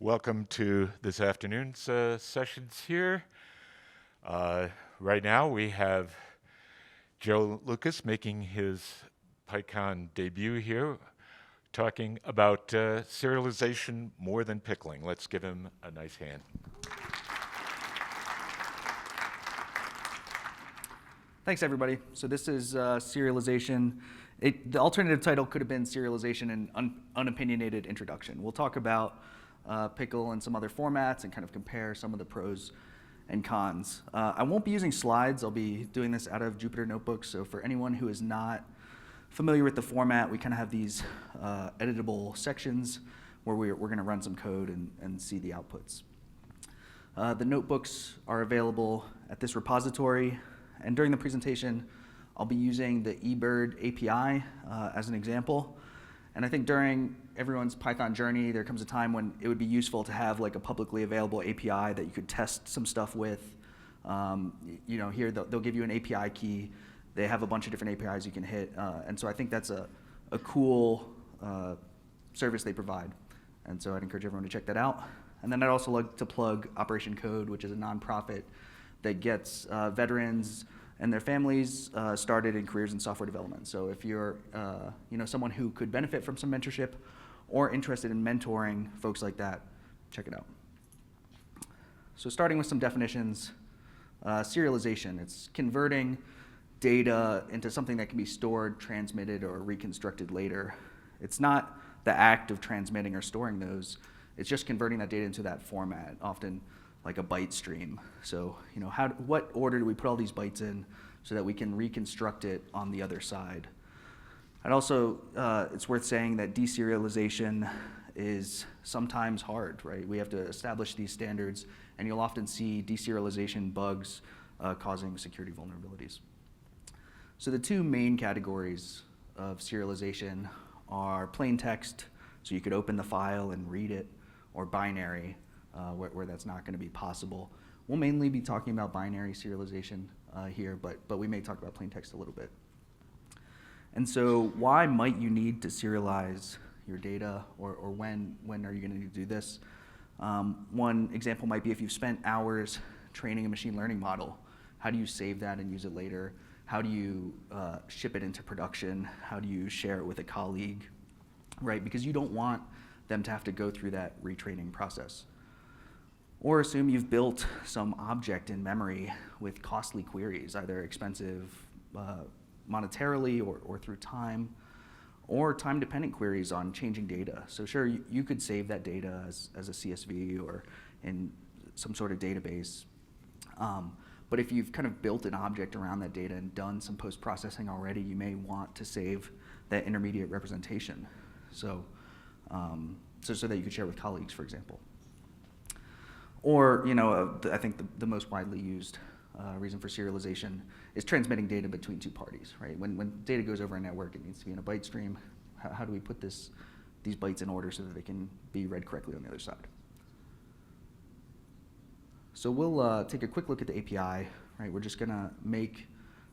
Welcome to this afternoon's sessions here. Right now we have Joe Lucas making his PyCon debut here, talking about serialization more than pickling. Let's give him a nice hand. Thanks, everybody. So this is serialization. The alternative title could have been serialization and unopinionated introduction. We'll talk about pickle and some other formats and kind of compare some of the pros and cons. I won't be using slides. I'll be doing this out of Jupyter Notebooks. So for anyone who is not familiar with the format, we kind of have these editable sections where we're going to run some code and see the outputs. The notebooks are available at this repository. And during the presentation, I'll be using the eBird API as an example. And I think during everyone's Python journey, there comes a time when it would be useful to have like a publicly available API that you could test some stuff with. Here they'll give you an API key. They have a bunch of different APIs you can hit. And so I think that's a cool service they provide. And so I'd encourage everyone to check that out. And then I'd also like to plug Operation Code, which is a nonprofit that gets veterans and their families started in careers in software development. So if you're someone who could benefit from some mentorship or interested in mentoring folks like that, check it out. So starting with some definitions, serialization, it's converting data into something that can be stored, transmitted, or reconstructed later. It's not the act of transmitting or storing those, it's just converting that data into that format, often like a byte stream. So, what order do we put all these bytes in so that we can reconstruct it on the other side? And also, it's worth saying that deserialization is sometimes hard, right? We have to establish these standards, and you'll often see deserialization bugs causing security vulnerabilities. So the two main categories of serialization are plain text, so you could open the file and read it, or binary, where that's not going to be possible. We'll mainly be talking about binary serialization here, but we may talk about plain text a little bit. And so why might you need to serialize your data, or when are you going to do this? One example might be if you've spent hours training a machine learning model, how do you save that and use it later? How do you ship it into production? How do you share it with a colleague, right? Because you don't want them to have to go through that retraining process. Or assume you've built some object in memory with costly queries, either expensive monetarily or through time, or time-dependent queries on changing data. So sure, you could save that data as a CSV or in some sort of database. But if you've kind of built an object around that data and done some post-processing already, you may want to save that intermediate representation. So that you could share with colleagues, for example. Or, I think the most widely used reason for serialization is transmitting data between two parties, right? When data goes over a network, it needs to be in a byte stream. How do we put these bytes in order so that they can be read correctly on the other side? So we'll take a quick look at the API, right? We're just going to make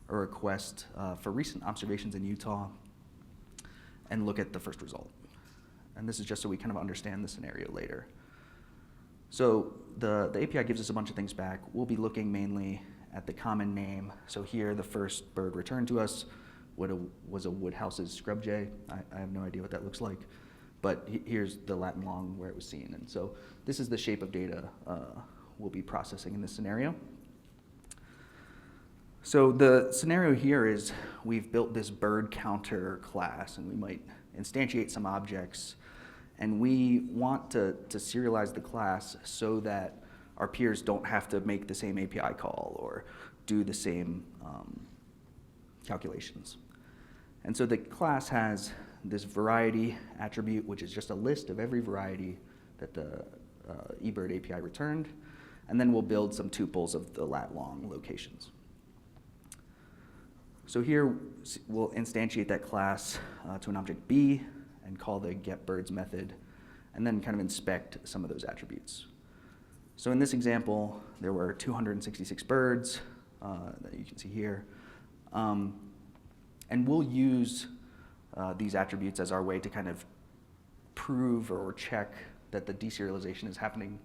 a request for recent observations in Utah and look at the first result. And this is just so we kind of understand the scenario later. So the API gives us a bunch of things back. We'll be looking mainly at the common name. So here, the first bird returned to us was a Woodhouse's scrub jay. I have no idea what that looks like. But here's the Latin long where it was seen. And so this is the shape of data we'll be processing in this scenario. So the scenario here is we've built this bird counter class, and we might instantiate some objects. And we want to serialize the class so that our peers don't have to make the same API call or do the same calculations. And so the class has this variety attribute, which is just a list of every variety that the eBird API returned. And then we'll build some tuples of the lat long locations. So here we'll instantiate that class to an object B, and call the getBirds method, and then kind of inspect some of those attributes. So in this example, there were 266 birds that you can see here. And we'll use these attributes as our way to kind of prove or check that the deserialization is happening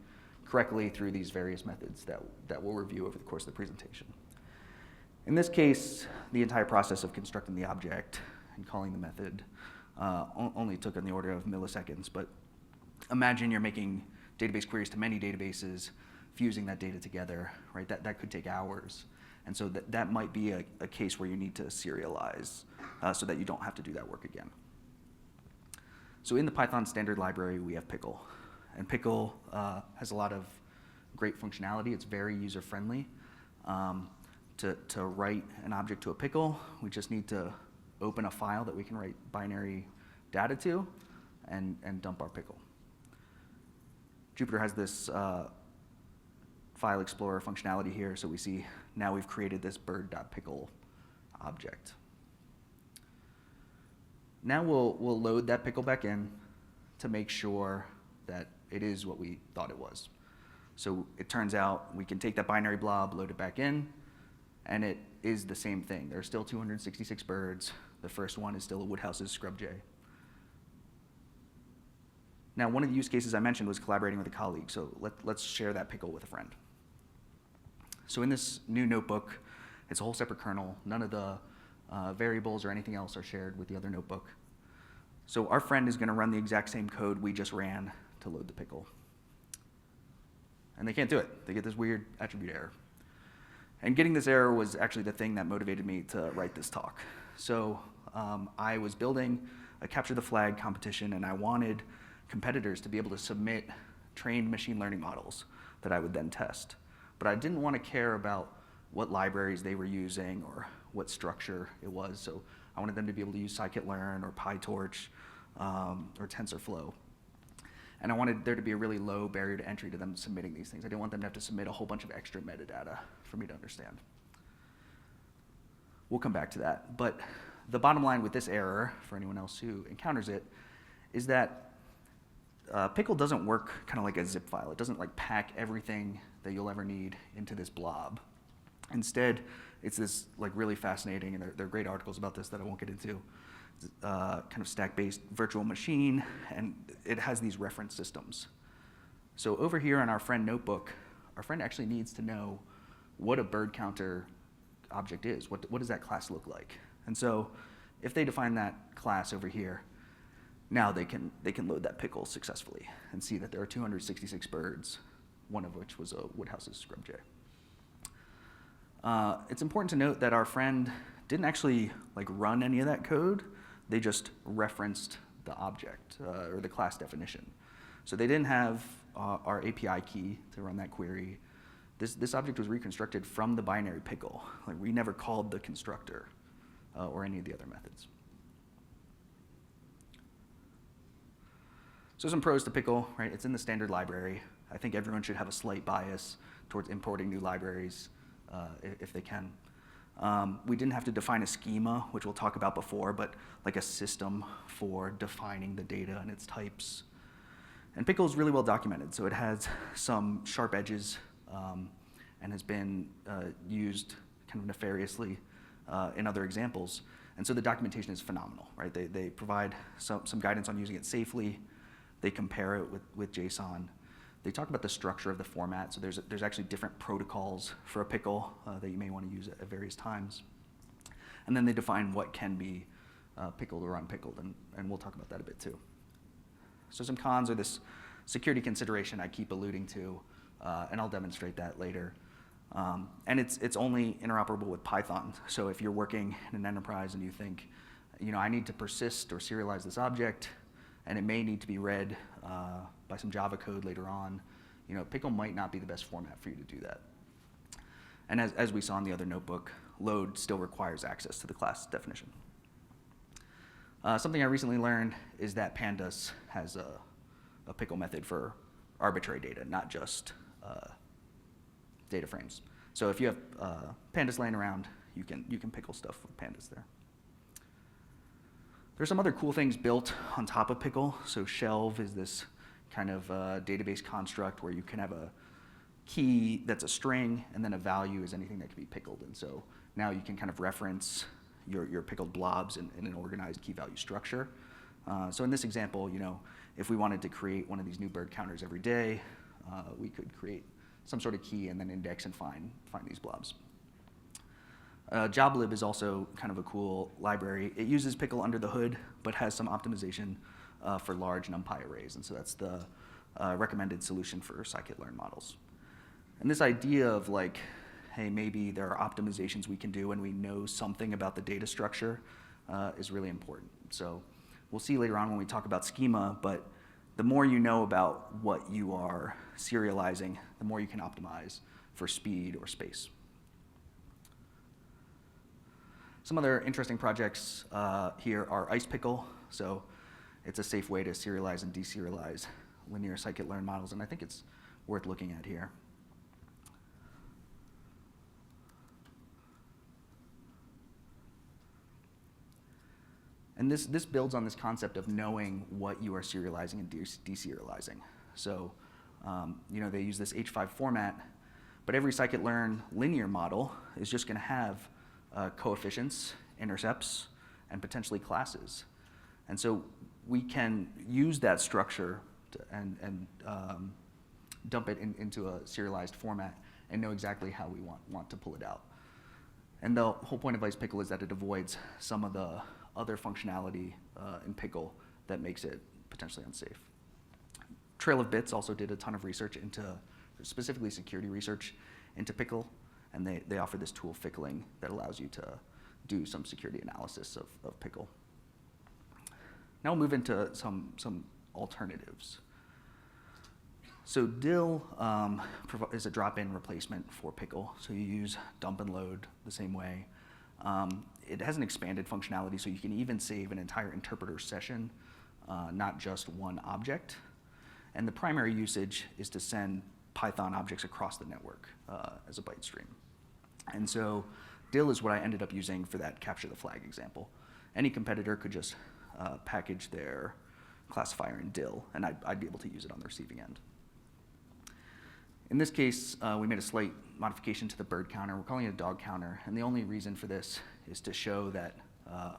correctly through these various methods that we'll review over the course of the presentation. In this case, the entire process of constructing the object and calling the method only took on the order of milliseconds, but imagine you're making database queries to many databases, fusing that data together, right? That could take hours. And so that might be a case where you need to serialize so that you don't have to do that work again. So in the Python standard library, we have pickle. And pickle has a lot of great functionality. It's very user-friendly. To write an object to a pickle, we just need to open a file that we can write binary data to and dump our pickle. Jupyter has this file explorer functionality here, so we see now we've created this bird.pickle object. Now we'll load that pickle back in to make sure that it is what we thought it was. So it turns out we can take that binary blob, load it back in, and it is the same thing. There are still 266 birds. The first one is still a Woodhouse's scrub jay. Now, one of the use cases I mentioned was collaborating with a colleague, so let's share that pickle with a friend. So in this new notebook, it's a whole separate kernel. None of the variables or anything else are shared with the other notebook. So our friend is going to run the exact same code we just ran to load the pickle. And they can't do it. They get this weird attribute error. And getting this error was actually the thing that motivated me to write this talk. So I was building a capture the flag competition, and I wanted competitors to be able to submit trained machine learning models that I would then test. But I didn't want to care about what libraries they were using or what structure it was. So I wanted them to be able to use scikit-learn or PyTorch or TensorFlow. And I wanted there to be a really low barrier to entry to them submitting these things. I didn't want them to have to submit a whole bunch of extra metadata for me to understand. We'll come back to that. But the bottom line with this error, for anyone else who encounters it, is that pickle doesn't work kind of like a zip file. It doesn't like pack everything that you'll ever need into this blob. Instead, it's this like really fascinating, and there are great articles about this that I won't get into, kind of stack-based virtual machine, and it has these reference systems. So over here on our friend notebook, our friend actually needs to know what a bird counter object is. What does that class look like? And so if they define that class over here, now they can load that pickle successfully and see that there are 266 birds, one of which was a Woodhouse's scrub jay. It's important to note that our friend didn't actually like run any of that code. They just referenced the object or the class definition. So they didn't have our API key to run that query. This object was reconstructed from the binary pickle. Like we never called the constructor or any of the other methods. So some pros to pickle, right? It's in the standard library. I think everyone should have a slight bias towards importing new libraries if they can. We didn't have to define a schema, which we'll talk about before, but like a system for defining the data and its types. And pickle is really well documented, so it has some sharp edges and has been used kind of nefariously in other examples. And so the documentation is phenomenal, right? They provide some guidance on using it safely. They compare it with JSON. They talk about the structure of the format, so there's actually different protocols for a pickle that you may want to use at various times. And then they define what can be pickled or unpickled, and we'll talk about that a bit too. So some cons are this security consideration I keep alluding to, and I'll demonstrate that later. And it's only interoperable with Python. So if you're working in an enterprise and you think, I need to persist or serialize this object, and it may need to be read by some Java code later on, pickle might not be the best format for you to do that. And as we saw in the other notebook, load still requires access to the class definition. Something I recently learned is that pandas has a pickle method for arbitrary data, not just data frames. So if you have pandas laying around, you can pickle stuff with pandas there. There's some other cool things built on top of pickle. So shelve is this kind of database construct where you can have a key that's a string, and then a value is anything that can be pickled. And so now you can kind of reference your pickled blobs in an organized key value structure. So in this example, if we wanted to create one of these new bird counters every day, we could create some sort of key and then index and find these blobs. Joblib is also kind of a cool library. It uses pickle under the hood, but has some optimization for large NumPy arrays, and so that's the recommended solution for scikit-learn models. And this idea of like, hey, maybe there are optimizations we can do and we know something about the data structure is really important. So we'll see later on when we talk about schema, but the more you know about what you are serializing, the more you can optimize for speed or space. Some other interesting projects here are icepickle. So it's a safe way to serialize and deserialize linear scikit-learn models, and I think it's worth looking at here. And this builds on this concept of knowing what you are serializing and deserializing. So they use this H5 format, but every scikit-learn linear model is just going to have coefficients, intercepts, and potentially classes. And so we can use that structure and dump it into a serialized format and know exactly how we want to pull it out. And the whole point of icepickle is that it avoids some of the other functionality in pickle that makes it potentially unsafe. Trail of Bits also did a ton of research into, specifically security research into pickle, and they offer this tool, pickling, that allows you to do some security analysis of pickle. Now we'll move into some alternatives. So dill is a drop-in replacement for pickle. So you use dump and load the same way. It has an expanded functionality, so you can even save an entire interpreter session, not just one object. And the primary usage is to send Python objects across the network as a byte stream. And so dill is what I ended up using for that capture the flag example. Any competitor could just package their classifier in dill, and I'd be able to use it on the receiving end. In this case, we made a slight modification to the bird counter. We're calling it a dog counter, and the only reason for this is to show that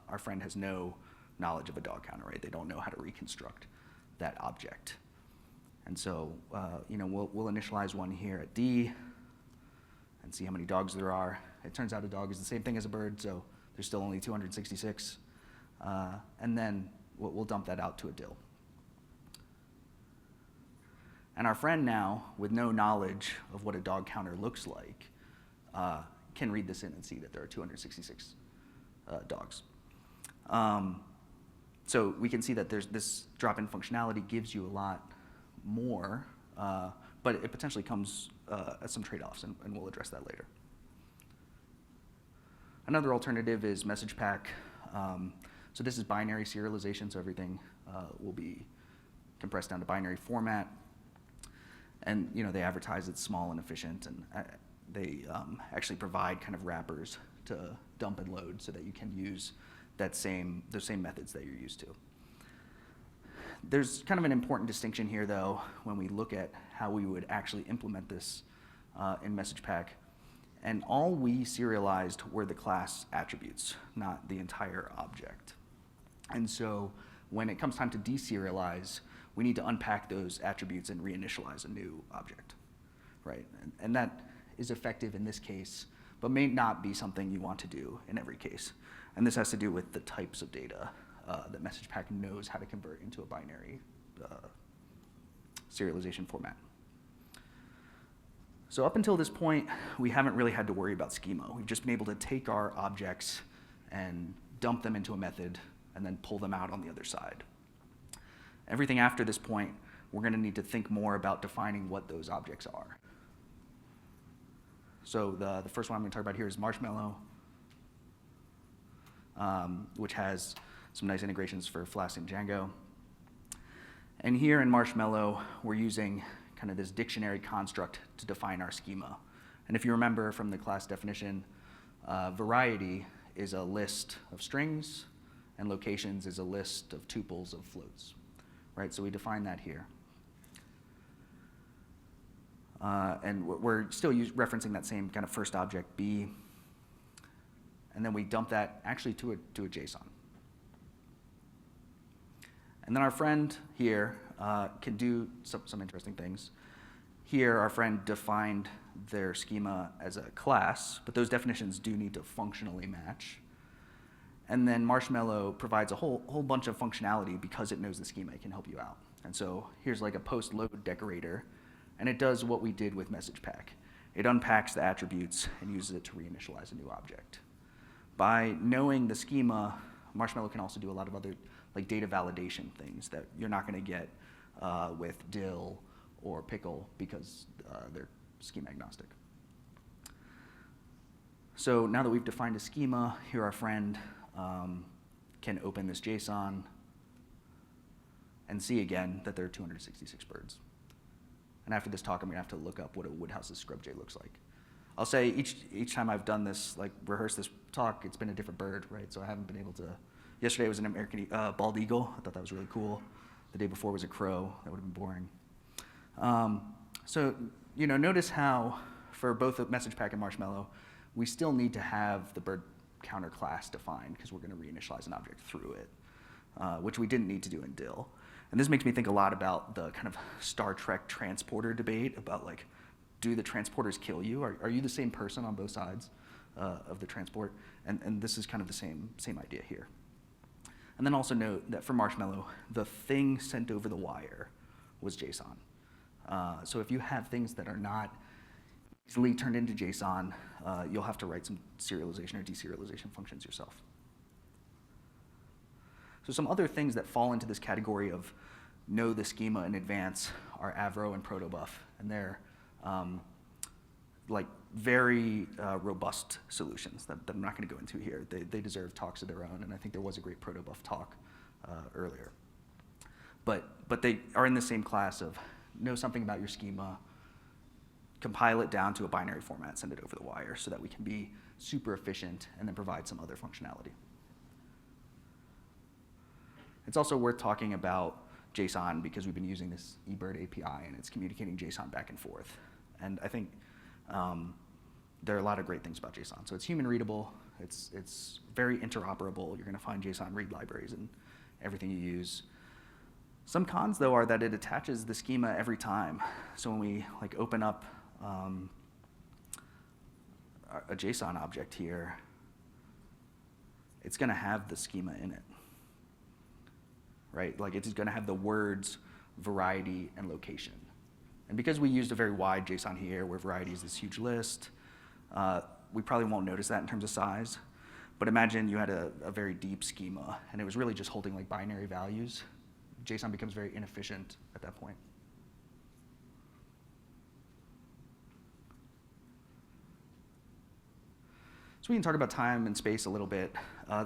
our friend has no knowledge of a dog counter, right? They don't know how to reconstruct that object. And so, we'll initialize one here at D and see how many dogs there are. It turns out a dog is the same thing as a bird, so there's still only 266. And then we'll dump that out to a dill. And our friend now, with no knowledge of what a dog counter looks like, can read this in and see that there are 266 dogs. So we can see that there's this drop-in functionality gives you a lot more, but it potentially comes at some trade-offs, and we'll address that later. Another alternative is message pack. So this is binary serialization, so everything will be compressed down to binary format. And they advertise it's small and efficient, and they actually provide kind of wrappers to dump and load so that you can use those same methods that you're used to. There's kind of an important distinction here, though, when we look at how we would actually implement this in message pack. And all we serialized were the class attributes, not the entire object. And so when it comes time to deserialize, we need to unpack those attributes and reinitialize a new object, right? And that is effective in this case, but may not be something you want to do in every case. And this has to do with the types of data that message pack knows how to convert into a binary serialization format. So up until this point, we haven't really had to worry about schema. We've just been able to take our objects and dump them into a method and then pull them out on the other side. Everything after this point, we're going to need to think more about defining what those objects are. So the first one I'm going to talk about here is Marshmallow, which has some nice integrations for Flask and Django. And here in Marshmallow, we're using kind of this dictionary construct to define our schema. And if you remember from the class definition, variety is a list of strings, and locations is a list of tuples of floats. Right, so we define that here. And we're still referencing that same kind of first object, B. And then we dump that actually to a JSON. And then our friend here can do some interesting things. Here, our friend defined their schema as a class, but those definitions do need to functionally match. And then Marshmallow provides a whole bunch of functionality because it knows the schema. It can help you out. And so here's like a post-load decorator, and it does what we did with message pack. It unpacks the attributes and uses it to reinitialize a new object. By knowing the schema, Marshmallow can also do a lot of other like data validation things that you're not going to get with dill or pickle because they're schema agnostic. So now that we've defined a schema, here our friend can open this JSON and see again that there are 266 birds. And after this talk, I'm going to have to look up what a Woodhouse's scrub jay looks like. I'll say each time I've done this, like rehearse this talk, it's been a different bird, right? So I haven't been able to. Yesterday was an American bald eagle. I thought that was really cool. The day before was a crow. That would have been boring. So notice how for both the message pack and Marshmallow, we still need to have the bird counter class defined because we're going to reinitialize an object through it, which we didn't need to do in dill. And this makes me think a lot about the kind of Star Trek transporter debate about like, do the transporters kill you? Are you the same person on both sides of the transport? And this is kind of the same idea here. And then also note that for Marshmallow, the thing sent over the wire was JSON. So if you have things that are not easily turned into JSON, you'll have to write some serialization or deserialization functions yourself. So some other things that fall into this category of know the schema in advance are Avro and protobuf, and they're like very robust solutions that I'm not going to go into here. They deserve talks of their own, and I think there was a great protobuf talk earlier. But they are in the same class of know something about your schema, compile it down to a binary format, send it over the wire so that we can be super efficient and then provide some other functionality. It's also worth talking about JSON because we've been using this eBird API and it's communicating JSON back and forth. And I think there are a lot of great things about JSON. So it's human readable, it's very interoperable. You're going to find JSON read libraries in everything you use. Some cons, though, are that it attaches the schema every time. So when we like open up a JSON object here, it's going to have the schema in it, right? Like it's going to have the words, variety, and location. And because we used a very wide JSON here, where variety is this huge list, we probably won't notice that in terms of size. But imagine you had a very deep schema, and it was really just holding like binary values. JSON becomes very inefficient at that point. So we can talk about time and space a little bit.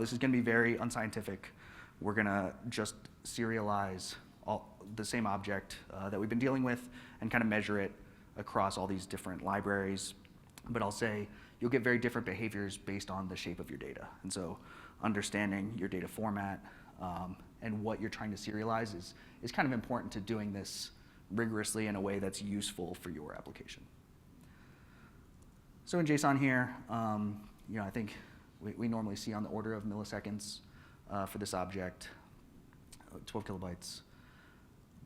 This is going to be very unscientific. We're going to just serialize the same object that we've been dealing with and kind of measure it across all these different libraries. But I'll say you'll get very different behaviors based on the shape of your data. And so understanding your data format and what you're trying to serialize is kind of important to doing this rigorously in a way that's useful for your application. So in JSON here, I think we normally see on the order of milliseconds for this object, 12 kilobytes.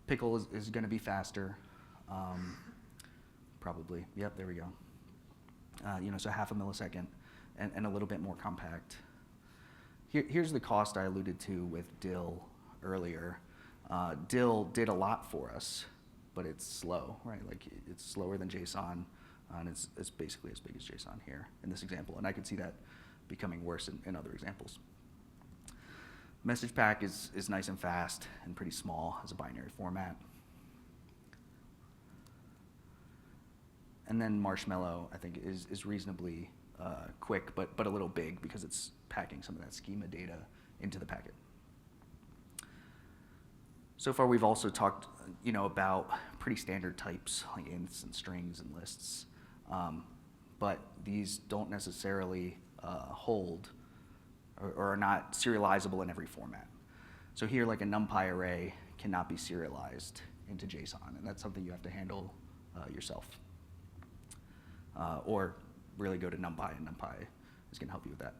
Pickle is going to be faster, probably. Yep, there we go. So half a millisecond and a little bit more compact. Here's the cost I alluded to with dill earlier. Dill did a lot for us, but it's slow, right? Like it's slower than JSON, and it's basically as big as JSON here in this example. And I could see that becoming worse in other examples. Message pack is nice and fast and pretty small as a binary format. And then Marshmallow, I think, is reasonably quick, but a little big because it's packing some of that schema data into the packet. So far, we've also talked, about pretty standard types like ints and strings and lists, but these don't necessarily hold or are not serializable in every format. So here, like a NumPy array cannot be serialized into JSON, and that's something you have to handle yourself. Or really go to NumPy, and NumPy is going to help you with that.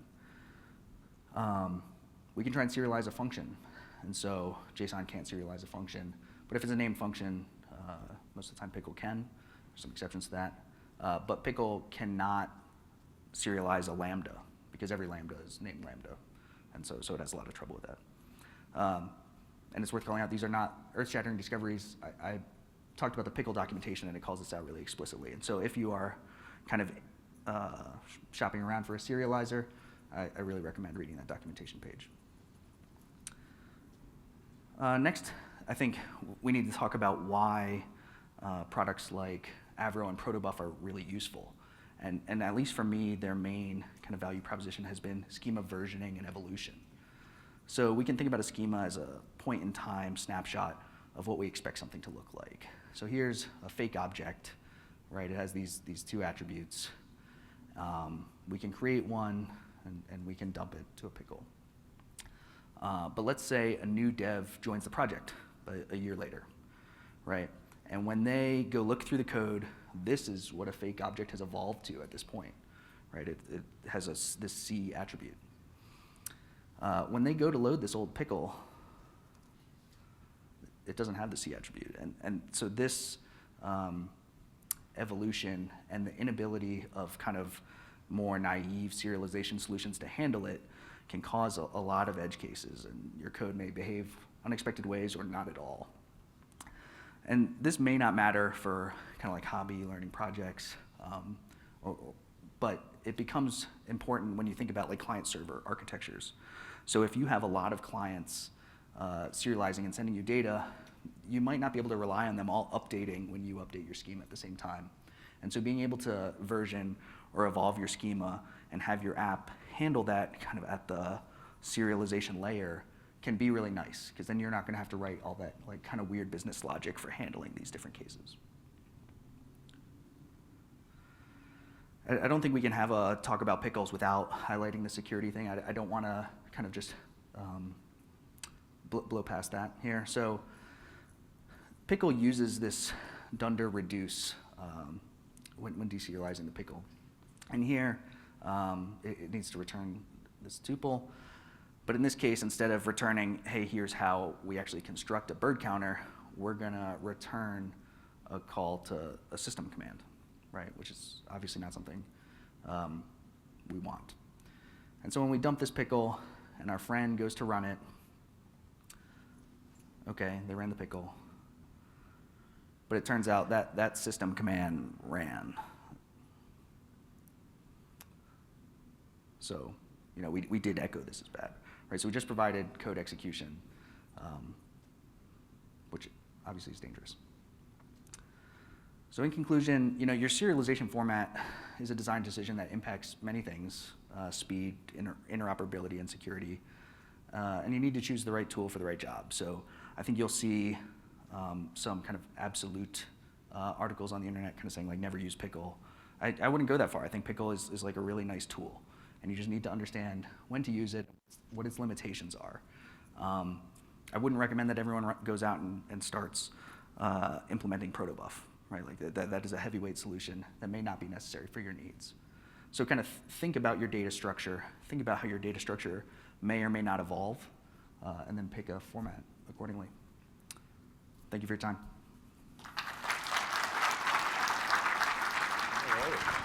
We can try and serialize a function. and so JSON can't serialize a function. But if it's a named function, most of the time pickle can. There's some exceptions to that. But pickle cannot serialize a lambda, because every lambda is named lambda. And so it has a lot of trouble with that. And it's worth calling out, these are not earth-shattering discoveries. I talked about the pickle documentation, and it calls this out really explicitly. And so if you are kind of shopping around for a serializer, I really recommend reading that documentation page. Next, I think we need to talk about why products like Avro and Protobuf are really useful. And at least for me, their main kind of value proposition has been schema versioning and evolution. So we can think about a schema as a point-in-time snapshot of what we expect something to look like. So here's a fake object, right? It has these two attributes. We can create one, and we can dump it to a pickle. But let's say a new dev joins the project a year later, right? And when they go look through the code, this is what a fake object has evolved to at this point, right? It has this C attribute. When they go to load this old pickle, it doesn't have the C attribute. And so this evolution and the inability of kind of more naive serialization solutions to handle it can cause a lot of edge cases, and your code may behave unexpected ways or not at all. And this may not matter for kind of like hobby learning projects, but it becomes important when you think about like client-server architectures. So if you have a lot of clients serializing and sending you data, you might not be able to rely on them all updating when you update your schema at the same time. And so being able to version or evolve your schema and have your app handle that kind of at the serialization layer can be really nice, because then you're not going to have to write all that like kind of weird business logic for handling these different cases. I don't think we can have a talk about pickles without highlighting the security thing. I don't want to kind of just blow past that here. So pickle uses this dunder reduce when deserializing the pickle. And here, it needs to return this tuple. But in this case, instead of returning, hey, here's how we actually construct a bird counter, we're going to return a call to a system command, right? Which is obviously not something we want. And so when we dump this pickle and our friend goes to run it, okay, they ran the pickle. But it turns out that that system command ran. So, you know, we did echo this as bad, right? So we just provided code execution, which obviously is dangerous. So in conclusion, you know, your serialization format is a design decision that impacts many things, speed, interoperability, and security. And you need to choose the right tool for the right job. So I think you'll see some kind of absolute articles on the internet kind of saying like never use pickle. I wouldn't go that far. I think pickle is like a really nice tool. And you just need to understand when to use it, what its limitations are. I wouldn't recommend that everyone goes out and starts implementing Protobuf, right? Like that is a heavyweight solution that may not be necessary for your needs. So kind of think about your data structure, think about how your data structure may or may not evolve, and then pick a format accordingly. Thank you for your time. All right.